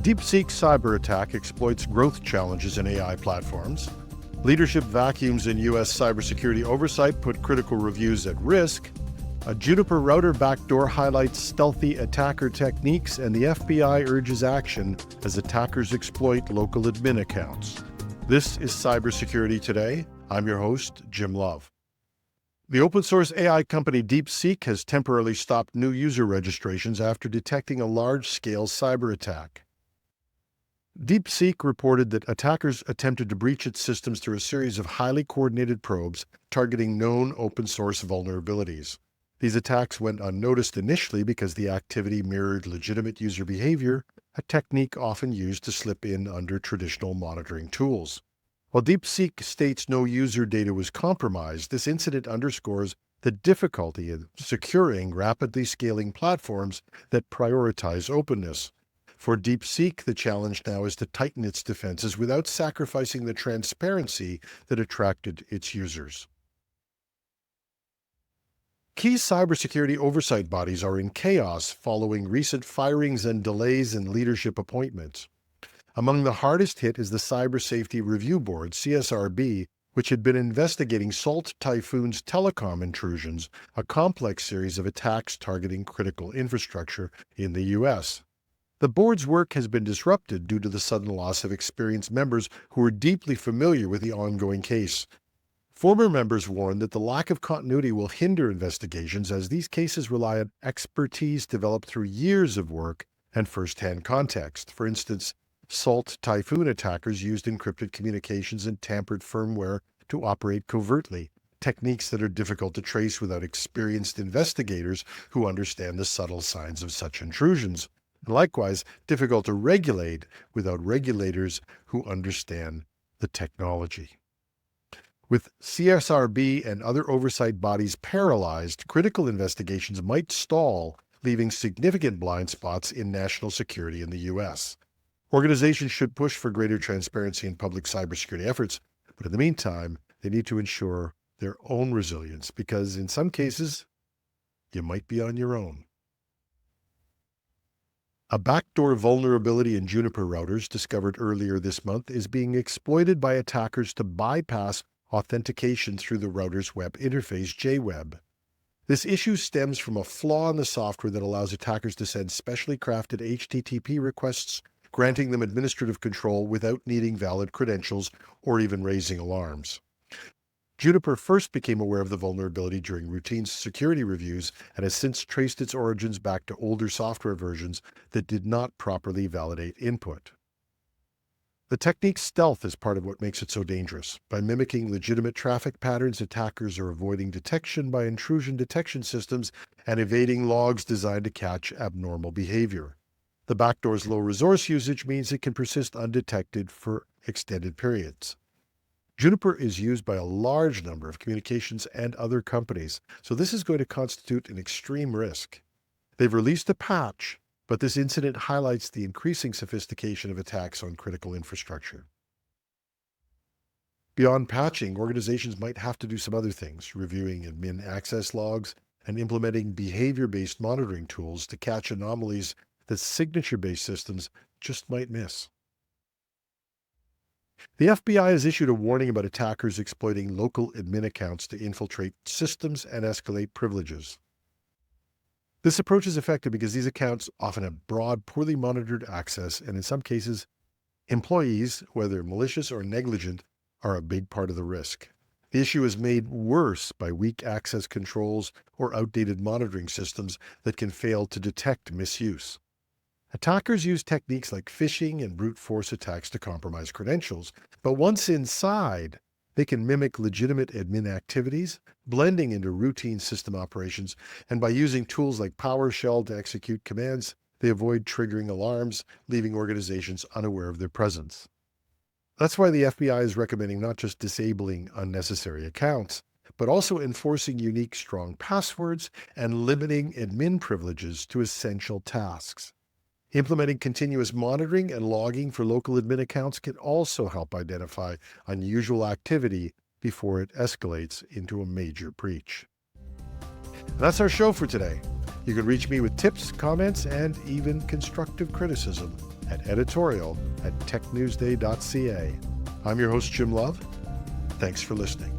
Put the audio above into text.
DeepSeek Cyberattack exploits growth challenges in AI platforms. Leadership vacuums in U.S. cybersecurity oversight put critical reviews at risk. A Juniper router backdoor highlights stealthy attacker techniques, and the FBI urges action as attackers exploit local admin accounts. This is Cybersecurity Today. I'm your host, Jim Love. The open-source AI company DeepSeek has temporarily stopped new user registrations after detecting a large-scale cyber attack. DeepSeek reported that attackers attempted to breach its systems through a series of highly coordinated probes targeting known open-source vulnerabilities. These attacks went unnoticed initially because the activity mirrored legitimate user behavior, a technique often used to slip in under traditional monitoring tools. While DeepSeek states no user data was compromised, this incident underscores the difficulty in securing rapidly scaling platforms that prioritize openness. For DeepSeek, the challenge now is to tighten its defenses without sacrificing the transparency that attracted its users. Key cybersecurity oversight bodies are in chaos following recent firings and delays in leadership appointments. Among the hardest hit is the Cyber Safety Review Board, CSRB, which had been investigating Salt Typhoon's telecom intrusions, a complex series of attacks targeting critical infrastructure in the U.S. The board's work has been disrupted due to the sudden loss of experienced members who were deeply familiar with the ongoing case. Former members warned that the lack of continuity will hinder investigations, as these cases rely on expertise developed through years of work and first-hand context. For instance, Salt Typhoon attackers used encrypted communications and tampered firmware to operate covertly, techniques that are difficult to trace without experienced investigators who understand the subtle signs of such intrusions, and likewise difficult to regulate without regulators who understand the technology. With CSRB and other oversight bodies paralyzed, critical investigations might stall, leaving significant blind spots in national security in the U.S. Organizations should push for greater transparency in public cybersecurity efforts, but in the meantime, they need to ensure their own resilience, because in some cases, you might be on your own. A backdoor vulnerability in Juniper routers discovered earlier this month is being exploited by attackers to bypass authentication through the router's web interface, JWeb. This issue stems from a flaw in the software that allows attackers to send specially crafted HTTP requests, granting them administrative control without needing valid credentials or even raising alarms. Juniper first became aware of the vulnerability during routine security reviews and has since traced its origins back to older software versions that did not properly validate input. The technique stealth is part of what makes it so dangerous. By mimicking legitimate traffic patterns, attackers are avoiding detection by intrusion detection systems and evading logs designed to catch abnormal behavior. The backdoor's low resource usage means it can persist undetected for extended periods. Juniper is used by a large number of communications and other companies, so this is going to constitute an extreme risk. They've released a patch, but this incident highlights the increasing sophistication of attacks on critical infrastructure. Beyond patching, organizations might have to do some other things, reviewing admin access logs and implementing behavior-based monitoring tools to catch anomalies that signature-based systems just might miss. The FBI has issued a warning about attackers exploiting local admin accounts to infiltrate systems and escalate privileges. This approach is effective because these accounts often have broad, poorly monitored access, and in some cases, employees, whether malicious or negligent, are a big part of the risk. The issue is made worse by weak access controls or outdated monitoring systems that can fail to detect misuse. Attackers use techniques like phishing and brute force attacks to compromise credentials, but once inside, they can mimic legitimate admin activities, blending into routine system operations, and by using tools like PowerShell to execute commands, they avoid triggering alarms, leaving organizations unaware of their presence. That's why the FBI is recommending not just disabling unnecessary accounts, but also enforcing unique strong passwords and limiting admin privileges to essential tasks. Implementing continuous monitoring and logging for local admin accounts can also help identify unusual activity before it escalates into a major breach. That's our show for today. You can reach me with tips, comments, and even constructive criticism at editorial@technewsday.ca. I'm your host, Jim Love. Thanks for listening.